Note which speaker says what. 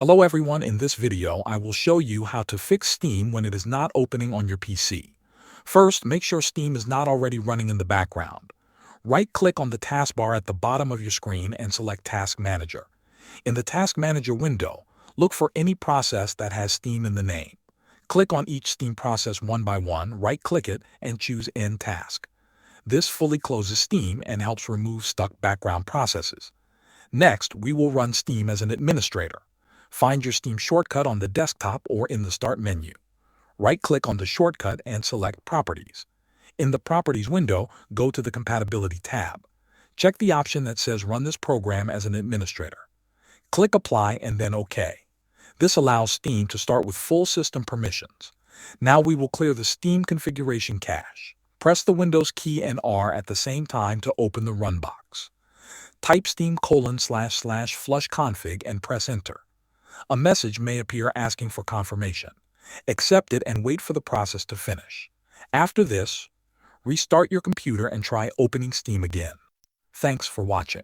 Speaker 1: Hello everyone, in this video I will show you how to fix Steam when it is not opening on your PC. First, make sure Steam is not already running in the background. Right-click on the taskbar at the bottom of your screen and select Task Manager. In the Task Manager window, look for any process that has Steam in the name. Click on each Steam process one by one, right-click it, and choose End Task. This fully closes Steam and helps remove stuck background processes. Next, we will run Steam as an administrator. Find your Steam shortcut on the desktop or in the Start menu. Right-click on the shortcut and select Properties. In the Properties window, go to the Compatibility tab. Check the option that says Run this program as an administrator. Click Apply and then OK. This allows Steam to start with full system permissions. Now we will clear the Steam configuration cache. Press the Windows key and R at the same time to open the Run box. Type steam://flush config and press Enter. A message may appear asking for confirmation. Accept it and wait for the process to finish. After this, restart your computer and try opening Steam again. Thanks for watching.